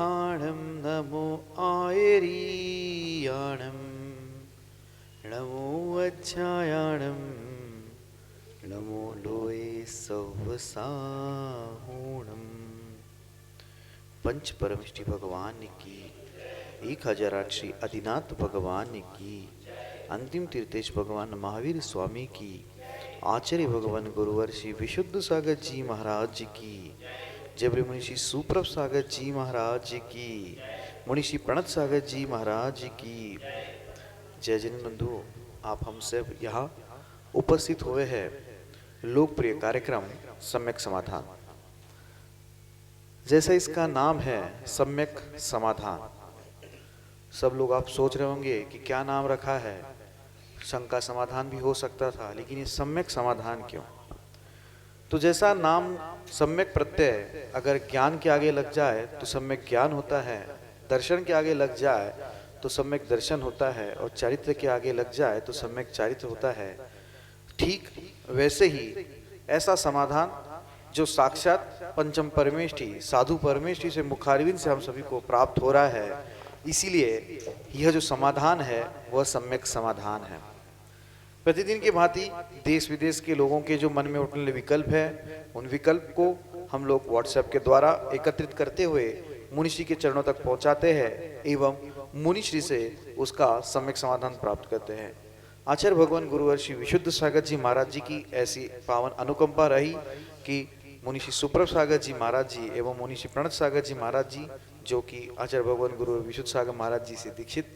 उत्थानं नमो आयरीयाणं नमो वज्रायाणं नमो लोये सवसाहूणम्। पंच परमिष्टि भगवान की 1008 श्री आदिनाथ भगवान की, अंतिम तीर्थेश भगवान महावीर स्वामी की, आचार्य भगवान गुरुवर श्री विशुद्ध सागर जी महाराज जी की, जबरी मुनिषि सुप्रभ सागर जी महाराज जी की, मुनिषि प्रणत सागर जी महाराज जी की। जय जन बंधु, आप हम सब यहाँ उपस्थित हुए हैं लोकप्रिय कार्यक्रम सम्यक समाधान। जैसा इसका नाम है सम्यक समाधान, सब लोग आप सोच रहे होंगे कि क्या नाम रखा है, शंका समाधान भी हो सकता था, लेकिन ये सम्यक समाधान क्यों? तो जैसा नाम सम्यक प्रत्यय अगर ज्ञान के आगे लग जाए तो सम्यक ज्ञान होता है, दर्शन के आगे लग जाए तो सम्यक दर्शन होता है, और चरित्र के आगे लग जाए तो सम्यक चरित्र होता है। ठीक वैसे ही ऐसा समाधान जो साक्षात पंचम परमेष्टि साधु परमेष्टि से मुखारविंद से हम सभी को प्राप्त हो रहा है, इसीलिए यह जो समाधान है वह सम्यक समाधान है। प्रतिदिन की भांति देश विदेश के लोगों के जो मन में उठने वाले विकल्प है, उन विकल्प को हम लोग व्हाट्सएप के द्वारा एकत्रित करते हुए मुनिश्री के चरणों तक पहुंचाते हैं एवं मुनिश्री से उसका सम्यक समाधान प्राप्त करते हैं। आचार्य भगवान गुरुवर श्री विशुद्ध सागर जी महाराज जी की ऐसी पावन अनुकंपा रही कि मुनिषि सुप्रभ सागर जी महाराज जी एवं मुनिषि प्रणत सागर जी महाराज जी, जो कि आचार्य भगवान गुरु विशुद्ध सागर महाराज जी से दीक्षित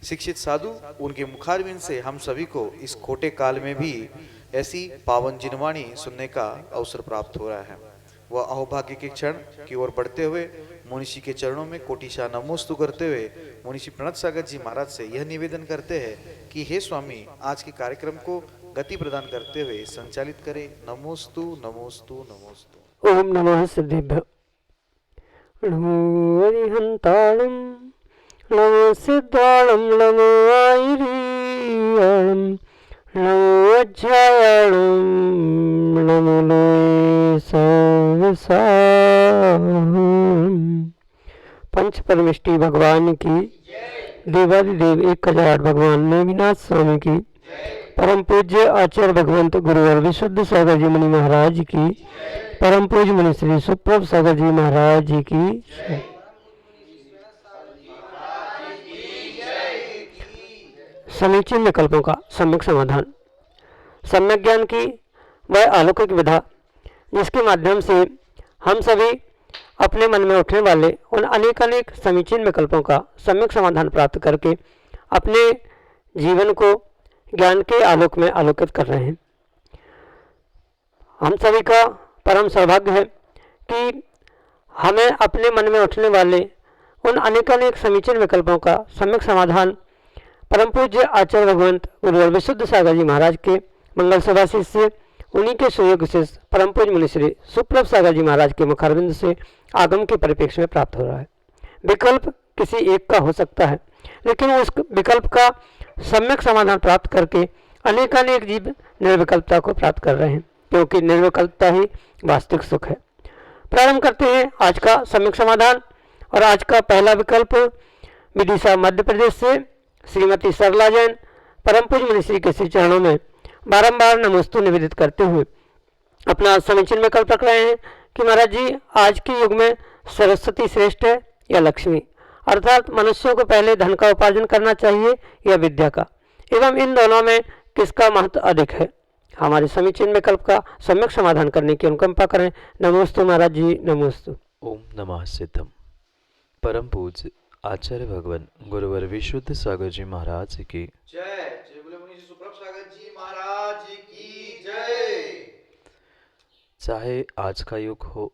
शिक्षित साधु, उनके मुखारविंद से हम सभी को इस खोटे काल में भी ऐसी पावन जिनवाणी सुनने का अवसर प्राप्त हो रहा है। वह अहोभाग्य के क्षण की ओर बढ़ते हुए मुनिषि के चरणों में कोटिशा नमोस्तु करते हुए मुनिषि प्रणत सागर जी महाराज से यह निवेदन करते हैं कि हे स्वामी, आज के कार्यक्रम को गति प्रदान करते हुए संचालित करें। नमोस्तु नमोस्तु नमोस्तु। ओम नमः सिद्धेभ्यो। नमो अरिहंताणं, नमो सिद्धाणं, नमो आयरीयाणं, नमो वज्रायाणं, नमो लोये सवसाहूणम्। पंच परमिष्टि भगवान की, देवादिदेव 1008 भगवान नेमिनाथ स्वामी की, परम पूज्य आचार्य भगवंत गुरुवर विशुद्ध सागर जी मुनि महाराज की, परम पूज्य मुनि श्री सुप्रभ सागर जी महाराज जी की। समीचीन विकल्पों का सम्यक समाधान। सम्यक ज्ञान की वह अलौकिक विधा जिसके माध्यम से हम सभी अपने मन में उठने वाले उन अनेक समीचीन विकल्पों का सम्यक समाधान प्राप्त करके अपने जीवन को ज्ञान के आलोक में आलोकित कर रहे हैं। हम सभी का परम सौभाग्य है कि हमें अपने मन में उठने वाले उन अनेक समीचीन विकल्पों का सम्यक समाधान परम पूज्य आचार्य भगवंत गुरुवर विशुद्ध सागर जी महाराज के मंगल सभा से उन्हीं के सुयोग से परम पूज्य मुनि श्री सुप्रभ सागर जी महाराज के मुखारविंद से आगम के परिप्रेक्ष्य में प्राप्त हो रहा है। विकल्प किसी एक का हो सकता है, लेकिन उस विकल्प का सम्यक समाधान प्राप्त करके अनेक जीव निर्विकल्पता को प्राप्त कर रहे हैं, क्योंकि निर्विकल्पता ही वास्तविक सुख है। प्रारंभ करते हैं आज का सम्यक समाधान। और आज का पहला विकल्प विदिशा मध्य प्रदेश से श्रीमती सरला जैन परम पूज्य मुनि श्री के श्री चरणों में बारंबार नमोस्तु निवेदित करते हुए अपना समीचीन विकल्प रख रहे हैं कि महाराज जी, आज के युग में सरस्वती श्रेष्ठ है या लक्ष्मी, अर्थात मनुष्यों को पहले धन का उपार्जन करना चाहिए या विद्या का, एवं इन दोनों में किसका महत्व अधिक है। हमारे समीचीन विकल्प का सम्यक समाधान करने की अनुकंपा करें। नमोस्तु महाराज जी, नमोस्तु। ओम नमः सिद्धम। परम पूज्य आचार्य भगवान गुरुवर विशुद्ध सागर जी महाराज की जय। जय बोले मुनि सुप्रभ सागर जी महाराज की जय। चाहे आज का युग हो,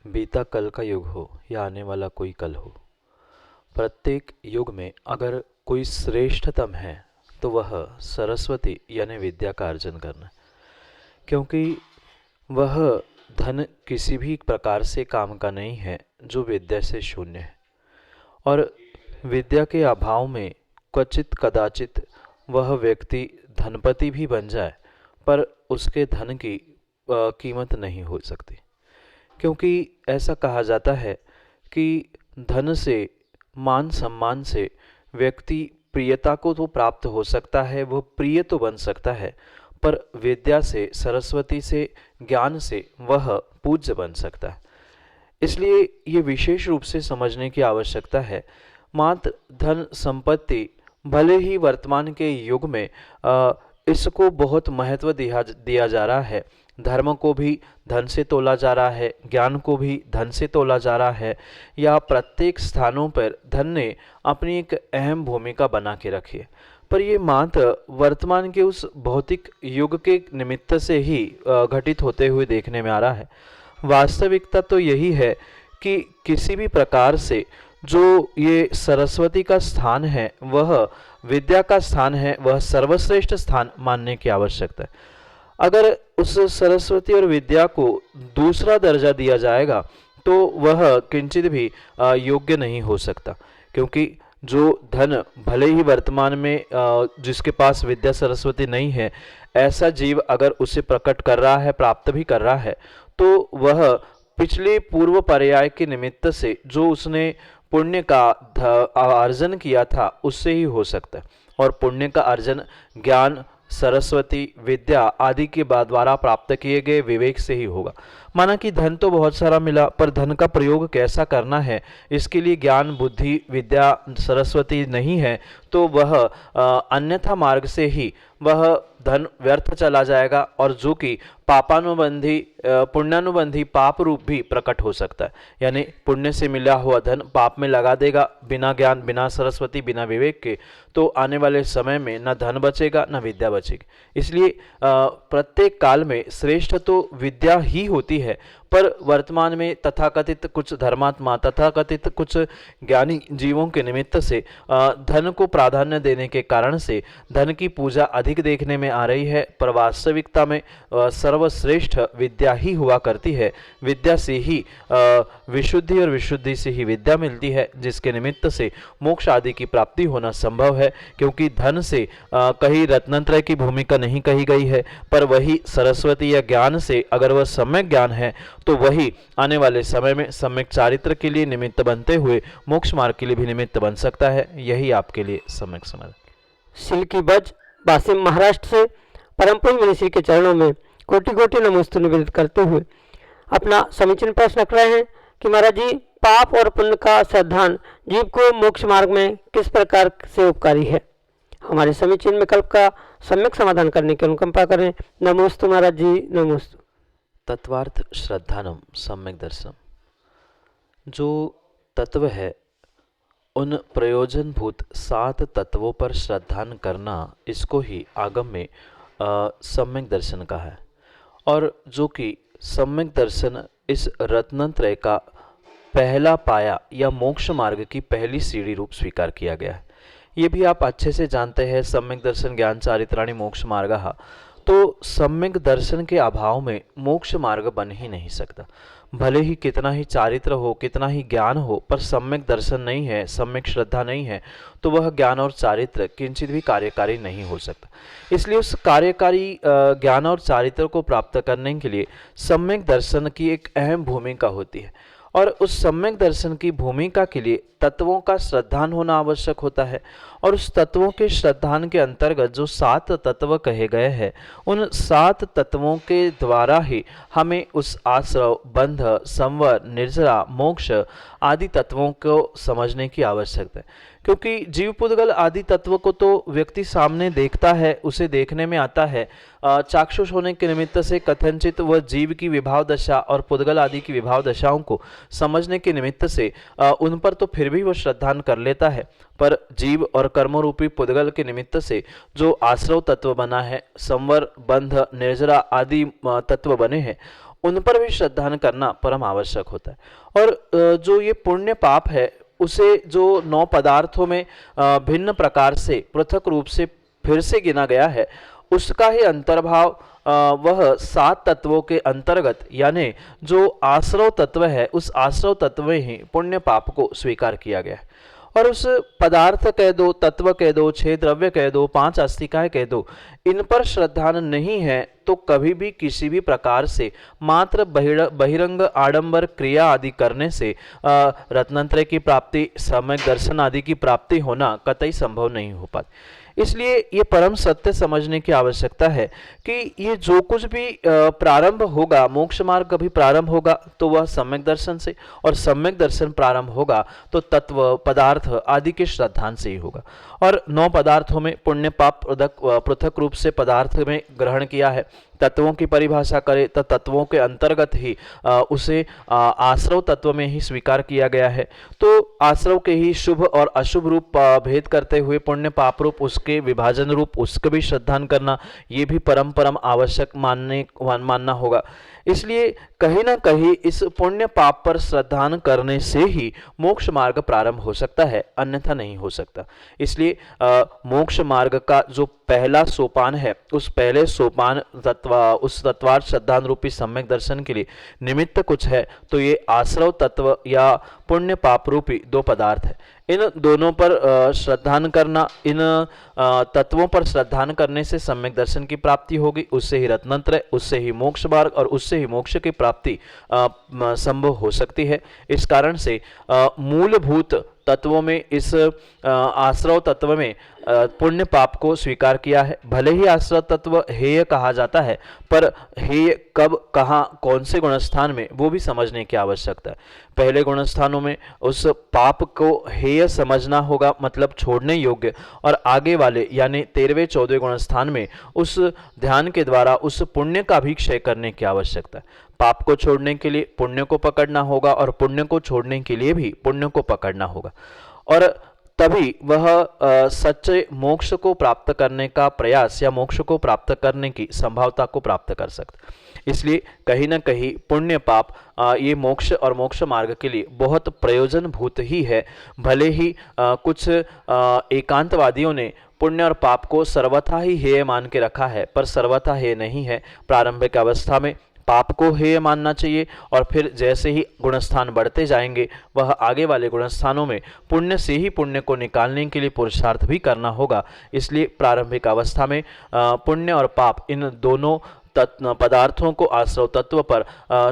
बीता कल का युग हो या आने वाला कोई कल हो, प्रत्येक युग में अगर कोई श्रेष्ठतम है तो वह सरस्वती यानी विद्या का अर्जन करना, क्योंकि वह धन किसी भी प्रकार से काम का नहीं है जो विद्या से शून्य है। और विद्या के अभाव में क्वचित कदाचित वह व्यक्ति धनपति भी बन जाए, पर उसके धन की कीमत नहीं हो सकती, क्योंकि ऐसा कहा जाता है कि धन से, मान सम्मान से व्यक्ति प्रियता को तो प्राप्त हो सकता है, वह प्रिय तो बन सकता है, पर विद्या से, सरस्वती से, ज्ञान से वह पूज्य बन सकता है। इसलिए ये विशेष रूप से समझने की आवश्यकता है। मात्र धन संपत्ति भले ही वर्तमान के युग में इसको बहुत महत्व दिया जा रहा है, धर्म को भी धन से तोला जा रहा है, ज्ञान को भी धन से तोला जा रहा है, या प्रत्येक स्थानों पर धन ने अपनी एक अहम भूमिका बना के रखी है, पर ये मात्र वर्तमान के उस भौतिक युग के निमित्त से ही घटित होते हुए देखने में आ रहा है। वास्तविकता तो यही है कि किसी भी प्रकार से जो ये सरस्वती का स्थान है, वह विद्या का स्थान है, वह सर्वश्रेष्ठ स्थान मानने की आवश्यकता है। अगर उस सरस्वती और विद्या को दूसरा दर्जा दिया जाएगा तो वह किंचित भी योग्य नहीं हो सकता, क्योंकि जो धन भले ही वर्तमान में जिसके पास विद्या सरस्वती नहीं है, ऐसा जीव अगर उसे प्रकट कर रहा है, प्राप्त भी कर रहा है, तो वह पिछले पूर्व पर्याय के निमित्त से जो उसने पुण्य का अर्जन किया था उससे ही हो सकता है। और पुण्य का अर्जन ज्ञान, सरस्वती, विद्या आदि के द्वारा प्राप्त किए गए विवेक से ही होगा। माना कि धन तो बहुत सारा मिला, पर धन का प्रयोग कैसा करना है, इसके लिए ज्ञान, बुद्धि, विद्या, सरस्वती नहीं है, तो वह अन्यथा मार्ग से ही वह धन व्यर्थ चला जाएगा, और जो कि पापानुबंधी पुण्यानुबंधी पाप रूप भी प्रकट हो सकता है। यानी पुण्य से मिला हुआ धन पाप में लगा देगा, बिना ज्ञान, बिना सरस्वती, बिना विवेक के, तो आने वाले समय में न धन बचेगा न विद्या बचेगी। इसलिए प्रत्येक काल में श्रेष्ठ तो विद्या ही होती है, पर वर्तमान में तथाकथित कुछ धर्मात्मा, तथाकथित कुछ ज्ञानी जीवों के निमित्त से धन को प्राधान्य देने के कारण से धन की पूजा अधिक देखने में आ रही है, पर वास्तविकता में सर्वश्रेष्ठ विद्या ही हुआ करती है। विद्या से ही विशुद्धि और विशुद्धि से ही विद्या मिलती है, जिसके निमित्त से मोक्ष आदि की प्राप्ति होना संभव है। क्योंकि धन से कहीं रत्नत्रय की भूमिका नहीं कही गई है, पर वही सरस्वती या ज्ञान से अगर वह सम्यक ज्ञान है तो वही आने वाले समय में सम्यक चारित्र के लिए निमित्त बनते हुए मोक्ष मार्ग के लिए भी निमित्त बन सकता है। यही आपके लिए सम्यक समझ। सिल्की बज वासिम महाराष्ट्र से परम पूज्य मुनि श्री के चरणों में कोटि कोटि नमोस्तु निवेदित करते हुए अपना समीचीन प्रश्न रख रहे हैं कि महाराज जी, पाप और पुण्य का श्रद्धान जीव को मोक्ष मार्ग में किस प्रकार से उपकारी है? हमारे समीचीन विकल्प का सम्यक समाधान करने की अनुकंपा करें। नमोस्तु महाराज जी, नमोस्तु। तत्वार्थ श्रद्धानम सम्यक दर्शन। जो तत्व है उन प्रयोजनभूत 7 तत्वों पर श्रद्धान करना, इसको ही आगम में सम्यक दर्शन कहा है। और जो कि सम्यक दर्शन इस रत्नत्रय का पहला पाया या मोक्ष मार्ग की पहली सीढ़ी रूप स्वीकार किया गया है। ये भी आप अच्छे से जानते हैं, सम्यक दर्शन ज्ञान चारित्राणि मोक्ष मार्गः। तो सम्यक दर्शन के अभाव में मोक्ष मार्ग बन ही नहीं सकता। भले ही कितना ही चारित्र हो, कितना ही ज्ञान हो, पर सम्यक दर्शन नहीं है, सम्यक श्रद्धा नहीं है, तो वह ज्ञान और चारित्र किंचित भी कार्यकारी नहीं हो सकता। इसलिए उस कार्यकारी ज्ञान और चारित्र को प्राप्त करने के लिए सम्यक दर्शन की एक अहम भूमिका होती है। और उस सम्यक दर्शन की भूमिका के लिए तत्वों का श्रद्धान होना आवश्यक होता है। और उस तत्वों के श्रद्धान के अंतर्गत जो 7 तत्व कहे गए हैं, उन 7 तत्वों के द्वारा ही हमें उस आश्रव, बंध, संवर, निर्जरा, मोक्ष आदि तत्वों को समझने की आवश्यकता है। क्योंकि जीव पुद्गल आदि तत्व को तो व्यक्ति सामने देखता है, उसे देखने में आता है। चाक्षुष होने के निमित्त से कथनचित वह जीव की विभाव दशा और पुद्गल आदि की विभाव दशाओं को समझने के निमित्त से उन पर तो फिर भी वह श्रद्धान कर लेता है, पर जीव और कर्मरूपी पुद्गल के निमित्त से जो आश्रव तत्व बना है, संवर, बंध, निर्जरा आदि तत्व बने हैं, उन पर भी श्रद्धान करना परम आवश्यक होता है। और जो ये पुण्य पाप है, उसे जो 9 पदार्थों में भिन्न प्रकार से पृथक रूप से फिर से गिना गया है, उसका ही अंतर्भाव वह 7 तत्वों के अंतर्गत, यानी जो आश्रव तत्व है, उस आश्रव तत्व में ही पुण्य पाप को स्वीकार किया गया है। और उस पदार्थ कह दो, तत्व कह दो, 6 द्रव्य कह दो, 5 अस्तिकाएं कह दो, इन पर श्रद्धा नहीं है तो कभी भी किसी भी प्रकार से मात्र बहिरंग आडंबर क्रिया आदि करने से रत्नत्रय की प्राप्ति, सम्यक दर्शन आदि की प्राप्ति होना कतई संभव नहीं हो पाती। इसलिए ये परम सत्य समझने की आवश्यकता है कि ये जो कुछ भी प्रारंभ होगा, मोक्ष मार्ग कभी प्रारंभ होगा तो वह सम्यक दर्शन से, और सम्यक दर्शन प्रारंभ होगा तो तत्व पदार्थ आदि के श्रद्धान से ही होगा। और 9 पदार्थों में पुण्य पाप पृथक रूप से पदार्थ में ग्रहण किया है। तत्वों की परिभाषा करें तो तत्वों के अंतर्गत ही उसे आश्रव तत्व में ही स्वीकार किया गया है। तो आश्रव के ही शुभ और अशुभ रूप भेद करते हुए पुण्य पाप रूप उसके विभाजन रूप उसके भी श्रद्धान करना, ये भी परम आवश्यक मानना होगा। इसलिए कहीं ना कहीं इस पुण्य पाप पर श्रद्धान करने से ही मोक्ष मार्ग प्रारंभ हो सकता है, अन्यथा नहीं हो सकता। इसलिए मोक्ष मार्ग का जो पहला सोपान है, उस पहले सोपान उस तत्वार्थ श्रद्धान रूपी सम्यक दर्शन के लिए निमित्त कुछ है तो ये आश्रव तत्व या पुण्य पाप रूपी 2 पदार्थ है। इन दोनों पर श्रद्धान करना, इन तत्वों पर श्रद्धान करने से सम्यक दर्शन की प्राप्ति होगी, उससे ही रत्नत्रय, उससे ही मोक्ष मार्ग और उससे ही मोक्ष की प्राप्ति संभव हो सकती है। इस कारण से मूलभूत तत्वों में इस आश्रव तत्व में पुण्य पाप को स्वीकार किया है। भले ही आश्रव तत्व हेय कहा जाता है, पर हेय कब, कहाँ, कौन से गुणस्थान में, वो भी समझने की आवश्यकता है। पहले गुणस्थानों में उस पाप को हेय समझना होगा, मतलब छोड़ने योग्य, और आगे वाले यानी 13वें 14वें गुणस्थान में उस ध्यान के द्वारा उस पुण्य का भी क्षय करने की आवश्यकता है। पाप को छोड़ने के लिए पुण्य को पकड़ना होगा और पुण्य को छोड़ने के लिए भी पुण्य को पकड़ना होगा, और तभी वह सच्चे मोक्ष को प्राप्त करने का प्रयास या मोक्ष को प्राप्त करने की संभावना को प्राप्त कर सकता। इसलिए कहीं ना कहीं पुण्य पाप ये मोक्ष और मोक्ष मार्ग के लिए बहुत प्रयोजनभूत ही है। भले ही कुछ एकांतवादियों ने पुण्य और पाप को सर्वथा ही हेय मान के रखा है, पर सर्वथा हेय नहीं है। प्रारंभिक अवस्था में पाप को हेय मानना चाहिए, और फिर जैसे ही गुणस्थान बढ़ते जाएंगे वह आगे वाले गुणस्थानों में पुण्य से ही पुण्य को निकालने के लिए पुरुषार्थ भी करना होगा। इसलिए प्रारंभिक अवस्था में पुण्य और पाप इन दोनों पदार्थों को आश्रव तत्व पर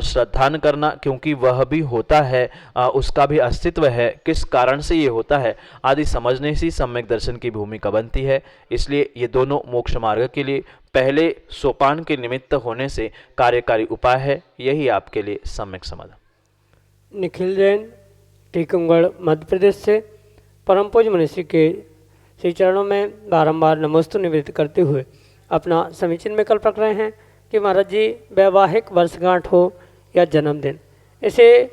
श्रद्धान करना, क्योंकि वह भी होता है, उसका भी अस्तित्व है, किस कारण से ये होता है आदि समझने से सम्यक दर्शन की भूमिका बनती है। इसलिए ये दोनों मोक्ष मार्ग के लिए पहले सोपान के निमित्त होने से कार्यकारी उपाय है। यही आपके लिए सम्यक समाधान। निखिल जैन, टीकमगढ़, मध्य प्रदेश से परम पूज्य मनीषी के श्री चरणों में बारंबार नमोस्तु निवेदित करते हुए अपना समीचीन विकल्प रख रहे हैं कि महाराज जी, वैवाहिक वर्षगांठ हो या जन्मदिन, इसे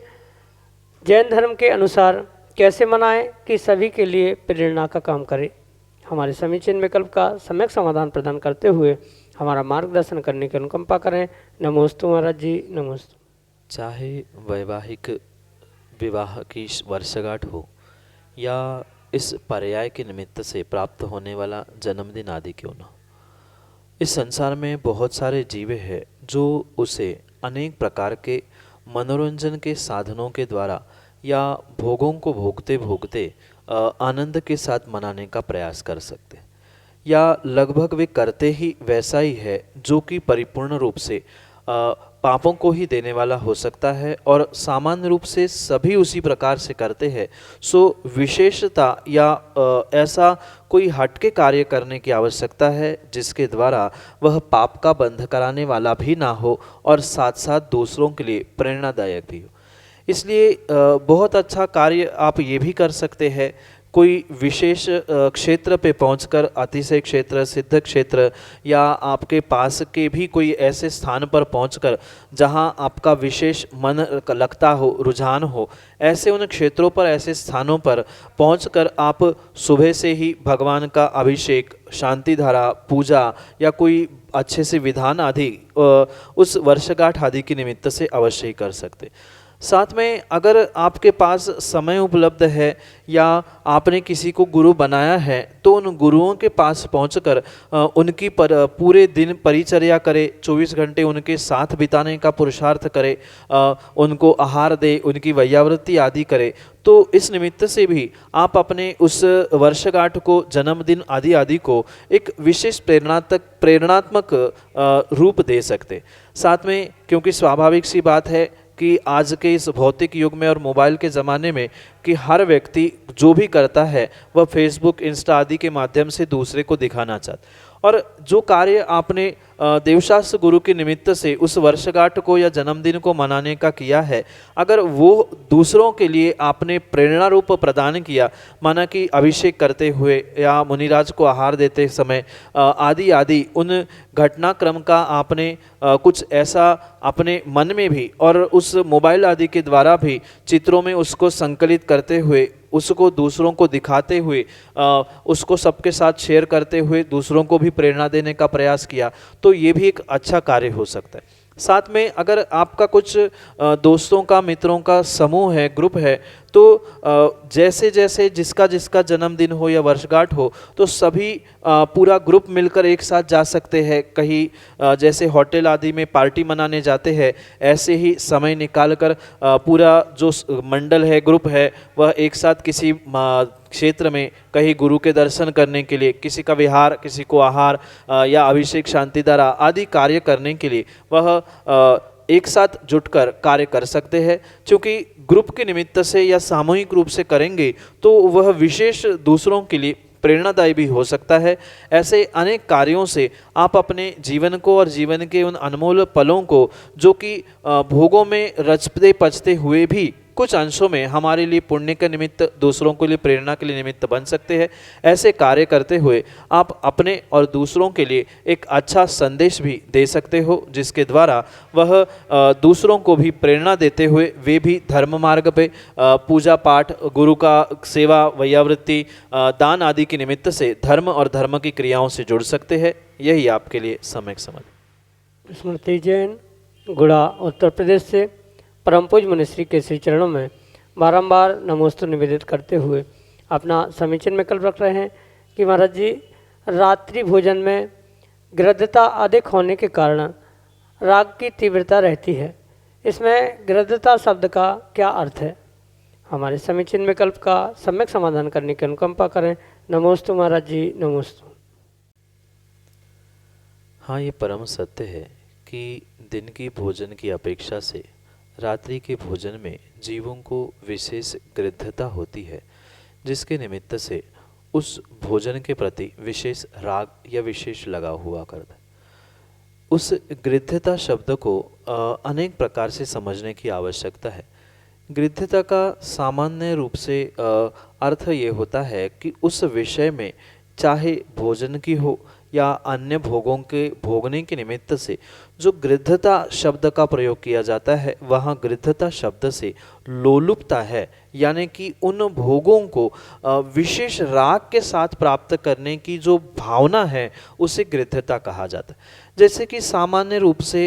जैन धर्म के अनुसार कैसे मनाएं कि सभी के लिए प्रेरणा का काम करे। हमारे समीचीन विकल्प का सम्यक समाधान प्रदान करते हुए हमारा मार्गदर्शन करने की अनुकंपा करें। नमोस्तु महाराज जी, नमोस्तु। चाहे वैवाहिक विवाह की वर्षगांठ हो या इस पर्याय के निमित्त से प्राप्त होने वाला जन्मदिन आदि क्यों न, इस संसार में बहुत सारे जीव हैं जो उसे अनेक प्रकार के मनोरंजन के साधनों के द्वारा या भोगों को भोगते भोगते आनंद के साथ मनाने का प्रयास कर सकते, या लगभग वे करते ही वैसा ही है जो कि परिपूर्ण रूप से पापों को ही देने वाला हो सकता है, और सामान्य रूप से सभी उसी प्रकार से करते हैं। सो विशेषता या ऐसा कोई हटके कार्य करने की आवश्यकता है जिसके द्वारा वह पाप का बंध कराने वाला भी ना हो और साथ साथ दूसरों के लिए प्रेरणादायक भी हो। इसलिए बहुत अच्छा कार्य आप ये भी कर सकते हैं, कोई विशेष क्षेत्र पे पहुंचकर, अतिशय क्षेत्र, सिद्ध क्षेत्र, या आपके पास के भी कोई ऐसे स्थान पर पहुंचकर जहां आपका विशेष मन लगता हो, रुझान हो, ऐसे उन क्षेत्रों पर, ऐसे स्थानों पर पहुंचकर आप सुबह से ही भगवान का अभिषेक, शांति धारा, पूजा या कोई अच्छे से विधान आदि उस वर्षगांठ आदि के निमित्त से अवश्य ही कर सकते। साथ में अगर आपके पास समय उपलब्ध है या आपने किसी को गुरु बनाया है तो उन गुरुओं के पास पहुंचकर उनकी पूरे दिन परिचर्या करे, 24 घंटे उनके साथ बिताने का पुरुषार्थ करे, उनको आहार दे, उनकी वैयावृत्ति आदि करे, तो इस निमित्त से भी आप अपने उस वर्षगांठ को, जन्मदिन आदि आदि को एक विशेष प्रेरणात्मक रूप दे सकते। साथ में क्योंकि स्वाभाविक सी बात है कि आज के इस भौतिक युग में और मोबाइल के ज़माने में कि हर व्यक्ति जो भी करता है वह फेसबुक, इंस्टा आदि के माध्यम से दूसरे को दिखाना चाहता। और जो कार्य आपने देवशास्त्र गुरु के निमित्त से उस वर्षगांठ को या जन्मदिन को मनाने का किया है, अगर वो दूसरों के लिए आपने प्रेरणा रूप प्रदान किया, माना कि अभिषेक करते हुए या मुनिराज को आहार देते समय आदि आदि उन घटनाक्रम का आपने कुछ ऐसा अपने मन में भी और उस मोबाइल आदि के द्वारा भी चित्रों में उसको संकलित करते हुए, उसको दूसरों को दिखाते हुए, उसको सबके साथ शेयर करते हुए दूसरों को भी प्रेरणा देने का प्रयास किया, तो ये भी एक अच्छा कार्य हो सकता है। साथ में अगर आपका कुछ दोस्तों का, मित्रों का समूह है, ग्रुप है, तो जैसे जैसे जिसका जिसका जन्मदिन हो या वर्षगांठ हो, तो सभी पूरा ग्रुप मिलकर एक साथ जा सकते हैं। कहीं जैसे होटल आदि में पार्टी मनाने जाते हैं, ऐसे ही समय निकाल कर पूरा जो मंडल है, ग्रुप है, वह एक साथ किसी क्षेत्र में कहीं गुरु के दर्शन करने के लिए, किसी का विहार, किसी को आहार या अभिषेक, शांतिधारा आदि कार्य करने के लिए वह एक साथ जुटकर कार्य कर सकते हैं। क्योंकि ग्रुप के निमित्त से या सामूहिक रूप से करेंगे तो वह विशेष दूसरों के लिए प्रेरणादायी भी हो सकता है। ऐसे अनेक कार्यों से आप अपने जीवन को और जीवन के उन अनमोल पलों को, जो कि भोगों में रचते पचते हुए भी कुछ अंशों में हमारे लिए पुण्य के निमित्त, दूसरों के लिए प्रेरणा के लिए निमित्त बन सकते हैं, ऐसे कार्य करते हुए आप अपने और दूसरों के लिए एक अच्छा संदेश भी दे सकते हो, जिसके द्वारा वह दूसरों को भी प्रेरणा देते हुए वे भी धर्म मार्ग पे पूजा पाठ, गुरु का सेवा, वैयावृत्ति, दान आदि के निमित्त से धर्म और धर्म की क्रियाओं से जुड़ सकते हैं। यही आपके लिए सम्यक समझ। स्मृति जैन, गुड़ा, उत्तर प्रदेश से परम पूज्य मुनिश्री के श्री चरणों में बारंबार नमोस्तु निवेदित करते हुए अपना समीचीन विकल्प रख रहे हैं कि महाराज जी, रात्रि भोजन में गृद्धता अधिक होने के कारण राग की तीव्रता रहती है। इसमें गृद्धता शब्द का क्या अर्थ है? हमारे समीचीन विकल्प का सम्यक समाधान करने की अनुकंपा करें। नमोस्तु महाराज जी, नमोस्तु। हाँ, ये परम सत्य है कि दिन की भोजन की अपेक्षा से रात्रि के भोजन में जीवों को विशेष गृद्धता होती है, जिसके निमित्त से उस भोजन के प्रति विशेष राग या विशेष लगाव हुआ करता है। उस गृद्धता शब्द को अनेक प्रकार से समझने की आवश्यकता है। गृद्धता का सामान्य रूप से अर्थ ये होता है कि उस विषय में, चाहे भोजन की हो या अन्य भोगों के भोगने के निमित्त से जो गृद्धता शब्द का प्रयोग किया जाता है, वहाँ गृद्धता शब्द से लोलुपता है, यानी कि उन भोगों को विशेष राग के साथ प्राप्त करने की जो भावना है, उसे गृद्धता कहा जाता है। जैसे कि सामान्य रूप से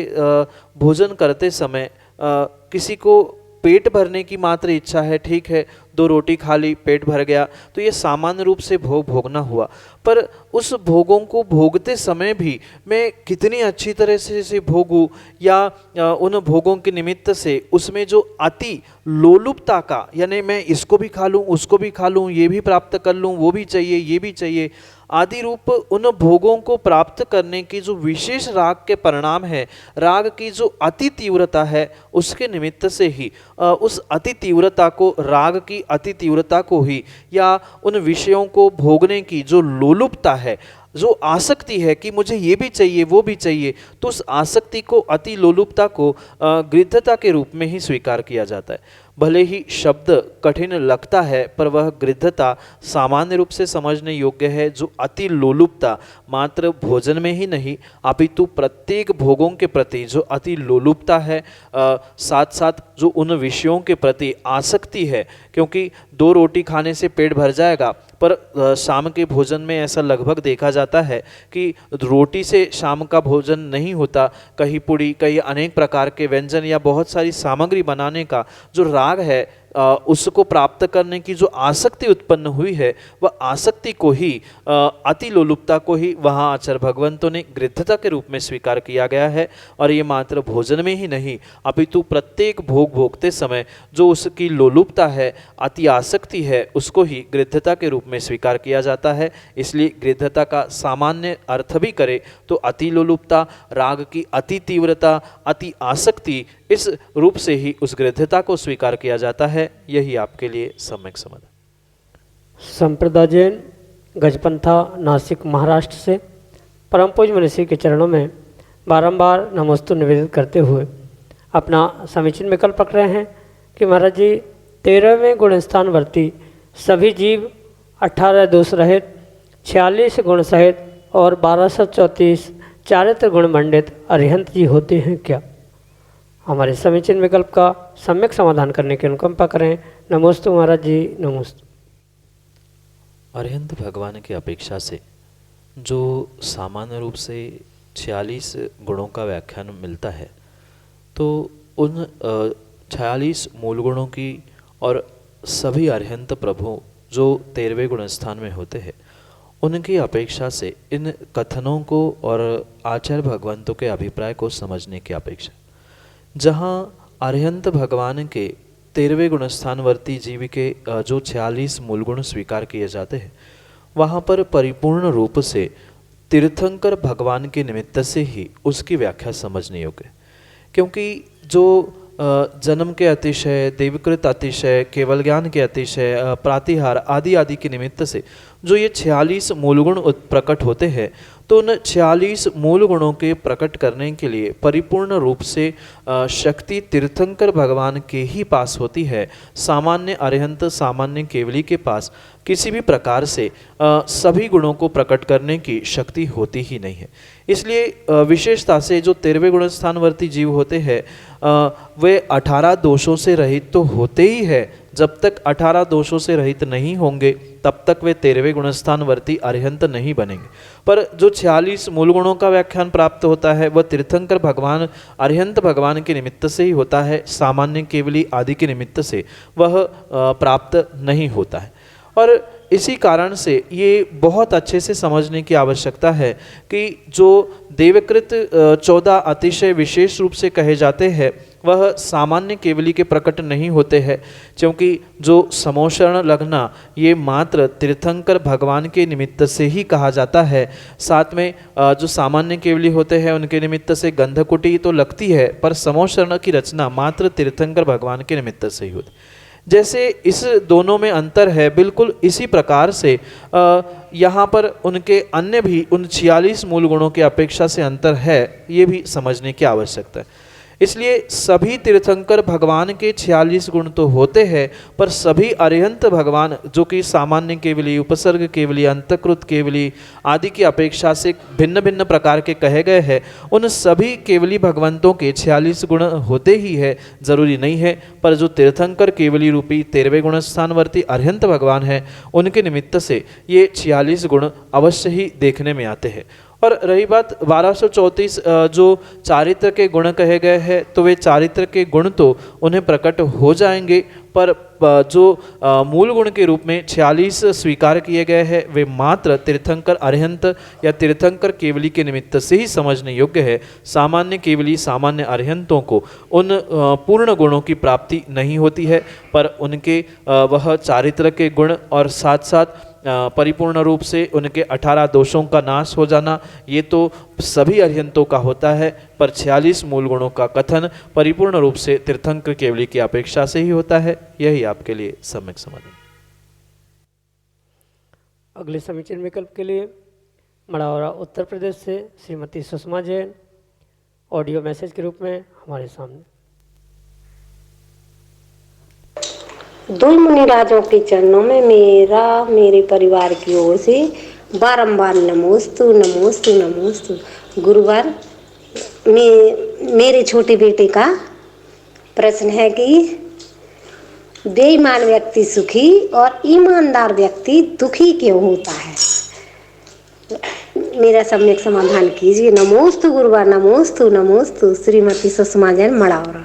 भोजन करते समय किसी को पेट भरने की मात्र इच्छा है, ठीक है, 2 रोटी खा ली, पेट भर गया, तो ये सामान्य रूप से भोगना हुआ। पर उस भोगों को भोगते समय भी मैं कितनी अच्छी तरह से इसे भोगूं, या उन भोगों के निमित्त से उसमें जो अति लोलुपता का, यानी मैं इसको भी खा लूँ, उसको भी खा लूँ, ये भी प्राप्त कर लूँ, वो भी चाहिए, ये भी चाहिए, आदि रूप उन भोगों को प्राप्त करने की जो विशेष राग के परिणाम है, राग की जो अति तीव्रता है, उसके निमित्त से ही उस अति तीव्रता को, राग की अति तीव्रता को ही, या उन विषयों को भोगने की जो लोलुपता है, जो आसक्ति है कि मुझे ये भी चाहिए, वो भी चाहिए, तो उस आसक्ति को, अति लोलुपता को गृद्धता के रूप में ही स्वीकार किया जाता है। भले ही शब्द कठिन लगता है, पर वह गृद्धता सामान्य रूप से समझने योग्य है। जो अति लोलुपता मात्र भोजन में ही नहीं, अपितु प्रत्येक भोगों के प्रति जो अति लोलुपता है, साथ साथ जो उन विषयों के प्रति आसक्ति है, क्योंकि 2 रोटी खाने से पेट भर जाएगा, पर शाम के भोजन में ऐसा लगभग देखा जाता है कि रोटी से शाम का भोजन नहीं होता, कहीं पूड़ी, कहीं अनेक प्रकार के व्यंजन या बहुत सारी सामग्री बनाने का जो राग है, उसको प्राप्त करने की जो आसक्ति उत्पन्न हुई है, वह आसक्ति को ही अति लोलुपता को ही वहाँ आचार्य भगवंतों ने गृद्धता के रूप में स्वीकार किया गया है। और ये मात्र भोजन में ही नहीं, अपितु प्रत्येक भोग भोगते समय जो उसकी लोलुपता है, अति आसक्ति है, उसको ही गृद्धता के रूप में स्वीकार किया जाता है। इसलिए गृद्धता का सामान्य अर्थ भी करे तो अति लोलुपता, राग की अति तीव्रता, अति आसक्ति, इस रूप से ही उस गृद्धता को स्वीकार किया जाता है। यही आपके लिए सम्यक समाधान। संप्रदाय जैन गजपंथा नासिक महाराष्ट्र से परम पूज्य मनीषी के चरणों में बारंबार नमोस्तु निवेदित करते हुए अपना समीचीन विकल्प रख रहे हैं कि महाराज जी 13वें गुण स्थानवर्ती सभी जीव 18 दोष रहित, 46 गुण सहित और 1234 चारित्र गुण मंडित अरिहंत जी होते हैं क्या? हमारे समीचीन विकल्प का सम्यक समाधान करने की अनुकंपा करें। नमोस्तु महाराज जी, नमोस्तु। अरिहंत भगवान की अपेक्षा से जो सामान्य रूप से 46 गुणों का व्याख्यान मिलता है, तो उन 46 मूल गुणों की और सभी अरिहंत प्रभु जो 13वें गुण स्थान में होते हैं, उनकी अपेक्षा से इन कथनों को और आचार्य भगवंतों के अभिप्राय को समझने की अपेक्षा, जहाँ अरिहंत भगवान के 13वें गुण स्थानवर्ती जीव के जो 46 मूल गुण स्वीकार किए जाते हैं, वहाँ पर परिपूर्ण रूप से तीर्थंकर भगवान के निमित्त से ही उसकी व्याख्या समझने योग्य है। क्योंकि जो जन्म के अतिशय, देवकृत अतिशय, केवल ज्ञान के अतिशय, प्रातिहार आदि आदि के निमित्त से जो ये 46 मूल गुण प्रकट होते हैं, तो उन 46 मूल गुणों के प्रकट करने के लिए परिपूर्ण रूप से शक्ति तीर्थंकर भगवान के ही पास होती है। सामान्य अरिहंत, सामान्य केवली के पास किसी भी प्रकार से सभी गुणों को प्रकट करने की शक्ति होती ही नहीं है। इसलिए विशेषता से जो 13वें गुण स्थानवर्ती जीव होते हैं, वे 18 दोषों से रहित तो होते ही है। जब तक 18 दोषों से रहित नहीं होंगे तब तक वे 13वें गुणस्थानवर्ती अरिहंत नहीं बनेंगे। पर जो 46 मूल गुणों का व्याख्यान प्राप्त होता है, वह तीर्थंकर भगवान अरिहंत भगवान के निमित्त से ही होता है, सामान्य केवली आदि के निमित्त से वह प्राप्त नहीं होता है। और इसी कारण से ये बहुत अच्छे से समझने की आवश्यकता है कि जो देवकृत 14 अतिशय विशेष रूप से कहे जाते हैं, वह सामान्य केवली के प्रकट नहीं होते हैं, क्योंकि जो समोषण लग्ना ये मात्र तीर्थंकर भगवान के निमित्त से ही कहा जाता है। साथ में जो सामान्य केवली होते हैं उनके निमित्त से गंधकुटी तो लगती है, पर समोषण की रचना मात्र तीर्थंकर भगवान के निमित्त से ही होती। जैसे इस दोनों में अंतर है, बिल्कुल इसी प्रकार से यहाँ पर उनके अन्य भी उन 46 मूल गुणों की अपेक्षा से अंतर है, ये भी समझने की आवश्यकता है। इसलिए सभी तीर्थंकर भगवान के 46 गुण तो होते हैं, पर सभी अरिहंत भगवान जो कि सामान्य केवली, उपसर्ग केवली, अंतकृत केवली आदि की अपेक्षा से भिन्न भिन्न प्रकार के कहे गए हैं, उन सभी केवली भगवंतों के 46 गुण होते ही है, जरूरी नहीं है। पर जो तीर्थंकर केवली रूपी 13वें गुण स्थानवर्ती अरिहंत भगवान हैं, उनके निमित्त से ये 46 गुण अवश्य ही देखने में आते हैं। और रही बात 1234 जो चारित्र के गुण कहे गए हैं, तो वे चारित्र के गुण तो उन्हें प्रकट हो जाएंगे, पर जो मूल गुण के रूप में 46 स्वीकार किए गए हैं, वे मात्र तीर्थंकर अरिहंत या तीर्थंकर केवली के निमित्त से ही समझने योग्य है। सामान्य केवली, सामान्य अरिहंतों को उन पूर्ण गुणों की प्राप्ति नहीं होती है, पर उनके वह चारित्र के गुण और साथ साथ परिपूर्ण रूप से उनके 18 दोषों का नाश हो जाना, ये तो सभी अरिहंतों का होता है। पर 46 मूल गुणों का कथन परिपूर्ण रूप से तीर्थंकर केवली की अपेक्षा से ही होता है। यही आपके लिए सम्यक समाधान। अगले समीचीन विकल्प के लिए मड़ावरा उत्तर प्रदेश से श्रीमती सुषमा जैन ऑडियो मैसेज के रूप में हमारे सामने। दो मुनिराजों के चरणों में मेरे परिवार की ओर से बारंबार नमोस्तु नमोस्तु नमोस्तु। गुरुवार मेरे छोटे बेटे का प्रश्न है कि बेईमान व्यक्ति सुखी और ईमानदार व्यक्ति दुखी क्यों होता है? मेरा सम्यक समाधान कीजिए। नमोस्तु गुरुवार, नमोस्तु नमोस्तु। श्रीमती सुषमा जैन, मड़ावरा।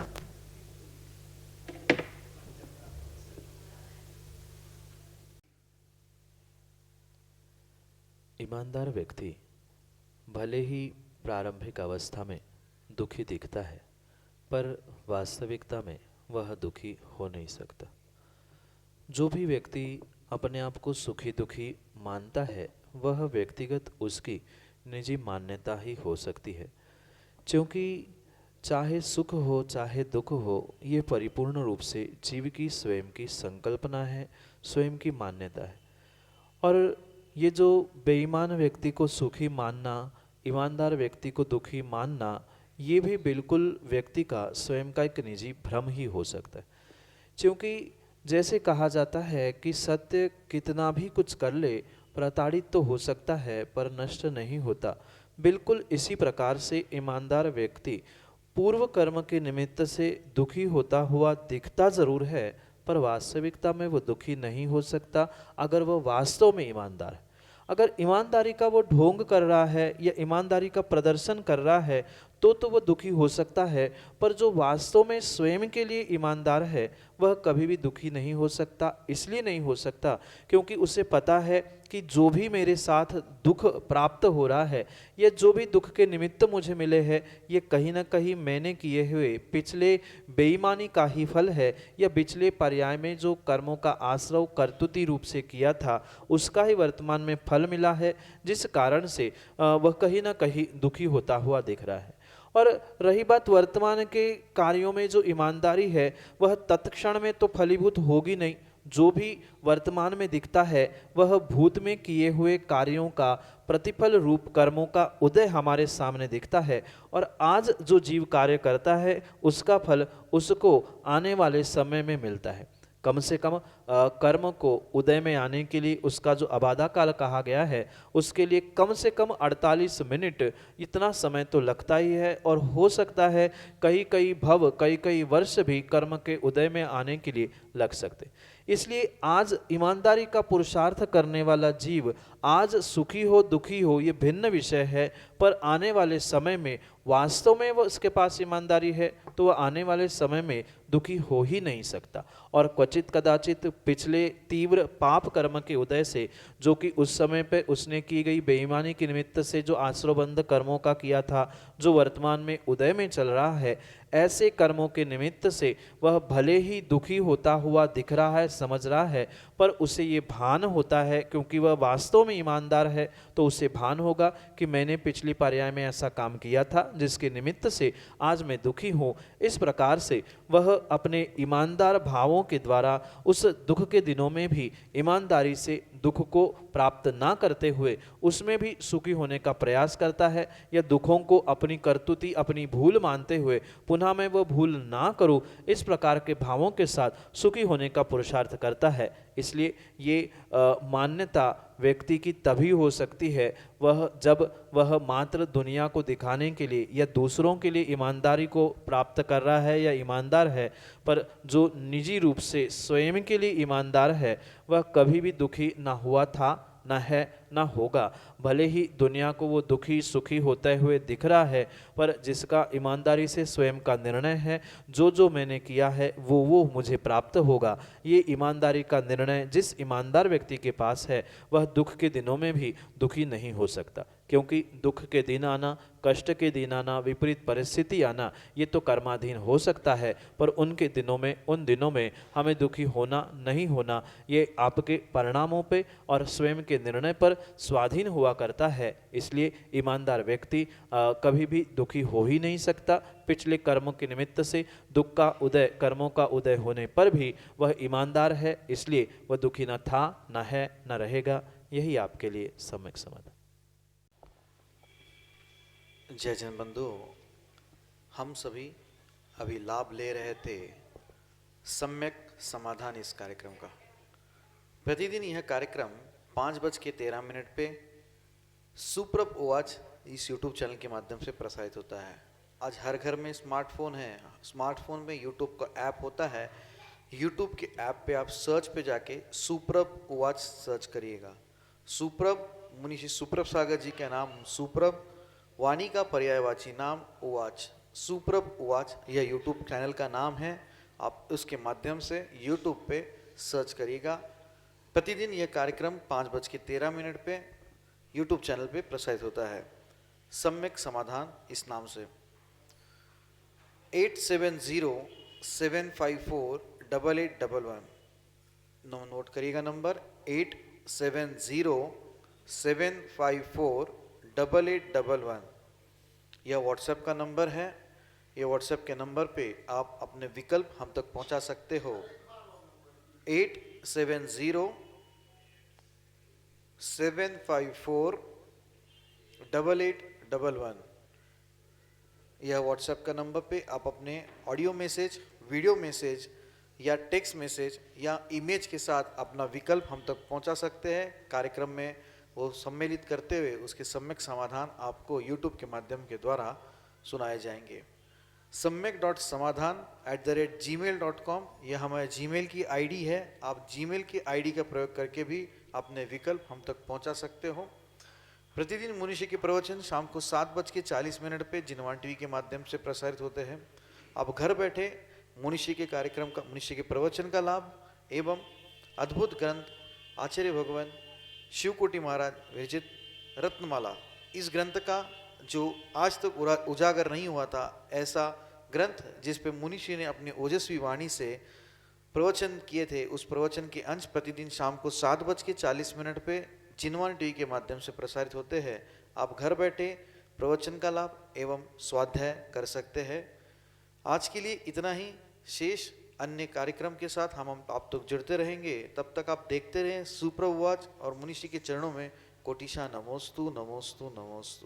ईमानदार व्यक्ति भले ही प्रारंभिक अवस्था में दुखी दिखता है, पर वास्तविकता में वह दुखी हो नहीं सकता। जो भी व्यक्ति अपने आप को सुखी दुखी मानता है, वह व्यक्तिगत उसकी निजी मान्यता ही हो सकती है, क्योंकि चाहे सुख हो चाहे दुख हो, ये परिपूर्ण रूप से जीव की स्वयं की संकल्पना है, स्वयं की मान्यता है। और ये जो बेईमान व्यक्ति को सुखी मानना, ईमानदार व्यक्ति को दुखी मानना, ये भी बिल्कुल व्यक्ति का स्वयं का एक निजी भ्रम ही हो सकता है। क्योंकि जैसे कहा जाता है कि सत्य कितना भी कुछ कर ले, प्रताड़ित तो हो सकता है पर नष्ट नहीं होता, बिल्कुल इसी प्रकार से ईमानदार व्यक्ति पूर्व कर्म के निमित्त से दुखी होता हुआ दिखता जरूर है, पर वास्तविकता में वो दुखी नहीं हो सकता अगर वह वास्तव में ईमानदार है। अगर ईमानदारी का वो ढोंग कर रहा है या ईमानदारी का प्रदर्शन कर रहा है तो वह दुखी हो सकता है, पर जो वास्तव में स्वयं के लिए ईमानदार है वह कभी भी दुखी नहीं हो सकता। इसलिए नहीं हो सकता क्योंकि उसे पता है कि जो भी मेरे साथ दुख प्राप्त हो रहा है या जो भी दुख के निमित्त मुझे मिले हैं, ये कहीं ना कहीं मैंने किए हुए पिछले बेईमानी का ही फल है, या पिछले पर्याय में जो कर्मों का आश्रव कर्तुती रूप से किया था उसका ही वर्तमान में फल मिला है, जिस कारण से वह कहीं ना कहीं दुखी होता हुआ दिख रहा है। और रही बात वर्तमान के कार्यों में जो ईमानदारी है, वह तत्क्षण में तो फलीभूत होगी नहीं। जो भी वर्तमान में दिखता है वह भूत में किए हुए कार्यों का प्रतिफल रूप कर्मों का उदय हमारे सामने दिखता है, और आज जो जीव कार्य करता है उसका फल उसको आने वाले समय में मिलता है। कम से कम कर्म को उदय में आने के लिए उसका जो अबाधा काल कहा गया है, उसके लिए कम से कम 48 मिनट इतना समय तो लगता ही है, और हो सकता है कई कई भव कई कई वर्ष भी कर्म के उदय में आने के लिए लग सकते। इसलिए आज ईमानदारी का पुरुषार्थ करने वाला जीव आज सुखी हो दुखी हो ये भिन्न विषय है, पर आने वाले समय में वास्तव में वो उसके पास ईमानदारी है तो वह आने वाले समय में दुखी हो ही नहीं सकता। और क्वचित कदाचित पिछले तीव्र पाप कर्म के उदय से, जो कि उस समय पे उसने की गई बेईमानी के निमित्त से जो आश्रवबंध कर्मों का किया था, जो वर्तमान में उदय में चल रहा है, ऐसे कर्मों के निमित्त से वह भले ही दुखी होता हुआ दिख रहा है, समझ रहा है, पर उसे ये भान होता है, क्योंकि वह वास्तव में ईमानदार है, तो उसे भान होगा कि मैंने पिछली पर्याय में ऐसा काम किया था जिसके निमित्त से आज मैं दुखी हूँ। इस प्रकार से वह अपने ईमानदार भावों के द्वारा उस दुख के दिनों में भी ईमानदारी से दुख को प्राप्त ना करते हुए उसमें भी सुखी होने का प्रयास करता है, या दुखों को अपनी कर्तुती अपनी भूल मानते हुए पुनः मैं वह भूल ना करूं, इस प्रकार के भावों के साथ सुखी होने का पुरुषार्थ करता है। इसलिए ये मान्यता व्यक्ति की तभी हो सकती है वह जब वह मात्र दुनिया को दिखाने के लिए या दूसरों के लिए ईमानदारी को प्राप्त कर रहा है या ईमानदार है, पर जो निजी रूप से स्वयं के लिए ईमानदार है वह कभी भी दुखी ना हुआ था, ना है, ना होगा। भले ही दुनिया को वो दुखी सुखी होते हुए दिख रहा है, पर जिसका ईमानदारी से स्वयं का निर्णय है जो जो मैंने किया है वो मुझे प्राप्त होगा, ये ईमानदारी का निर्णय जिस ईमानदार व्यक्ति के पास है वह दुख के दिनों में भी दुखी नहीं हो सकता। क्योंकि दुख के दिन आना, कष्ट के दिन आना, विपरीत परिस्थिति आना, ये तो कर्माधीन हो सकता है, पर उनके दिनों में उन दिनों में हमें दुखी होना नहीं होना ये आपके परिणामों पे और स्वयं के निर्णय पर स्वाधीन हुआ करता है। इसलिए ईमानदार व्यक्ति कभी भी दुखी हो ही नहीं सकता। पिछले कर्मों के निमित्त से दुख का उदय, कर्मों का उदय होने पर भी वह ईमानदार है, इसलिए वह दुखी न था, न है, न रहेगा। यही आपके लिए सम्यक समाधान। जय जन बंधु, हम सभी अभी लाभ ले रहे थे सम्यक समाधान इस कार्यक्रम का। प्रतिदिन यह कार्यक्रम 5:13 पे सुप्रभ ओवाच इस यूट्यूब चैनल के माध्यम से प्रसारित होता है। आज हर घर में स्मार्टफोन है, स्मार्टफोन में यूट्यूब का ऐप होता है। यूट्यूब के ऐप पे आप सर्च पे जाके सुप्रभ ओवाच सर्च करिएगा। सुप्रभ मुनि श्री सुप्रभ सागर जी का नाम सुप्रभ, वाणी का पर्यायवाची नाम ओवाच, सुप्रभ ओवाच यह यूट्यूब चैनल का नाम है। आप उसके माध्यम से यूट्यूब पे सर्च करिएगा। प्रतिदिन यह कार्यक्रम 5:13 पे यूट्यूब चैनल पे प्रसारित होता है, सम्यक समाधान इस नाम से। 8707548811। नोट करिएगा नंबर 8707548811। यह व्हाट्सएप का नंबर है। यह व्हाट्सएप के नंबर पे आप अपने विकल्प हम तक पहुंचा सकते हो। 8707548811। यह व्हाट्सएप का नंबर पे आप अपने ऑडियो मैसेज, वीडियो मैसेज या टेक्स्ट मैसेज या इमेज के साथ अपना विकल्प हम तक पहुंचा सकते हैं। कार्यक्रम में वो सम्मिलित करते हुए उसके सम्यक समाधान आपको यूट्यूब के माध्यम के द्वारा सुनाए जाएंगे। samyak.samadhan@gmail.com यह हमारे जीमेल की आईडी है। आप जीमेल की आईडी का प्रयोग करके भी अपने विकल्प हम तक पहुंचा सकते हो। प्रतिदिन मुनिषी के प्रवचन शाम को 7:40 पे जिनवान टीवी के माध्यम से प्रसारित होते हैं। आप घर बैठे मुनिषी के कार्यक्रम का, मुनिषी के प्रवचन का लाभ एवं अद्भुत ग्रंथ आचार्य भगवान शिवकोटि महाराज विरचित रत्नमाला, इस ग्रंथ का जो आज तक उजागर नहीं हुआ था, ऐसा ग्रंथ जिस पे मुनिषी ने अपनी ओजस्वी वाणी से प्रवचन किए थे, उस प्रवचन के अंश प्रतिदिन शाम को 7:40 पे जिनवान टीवी के माध्यम से प्रसारित होते हैं। आप घर बैठे प्रवचन का लाभ एवं स्वाध्याय कर सकते हैं। आज के लिए इतना ही। शेष अन्य कार्यक्रम के साथ हम आप तक जुड़ते रहेंगे। तब तक आप देखते रहें सुप्रभुवाच और मुनिषी के चरणों में कोटिशा नमोस्तु नमोस्तु नमोस्तु।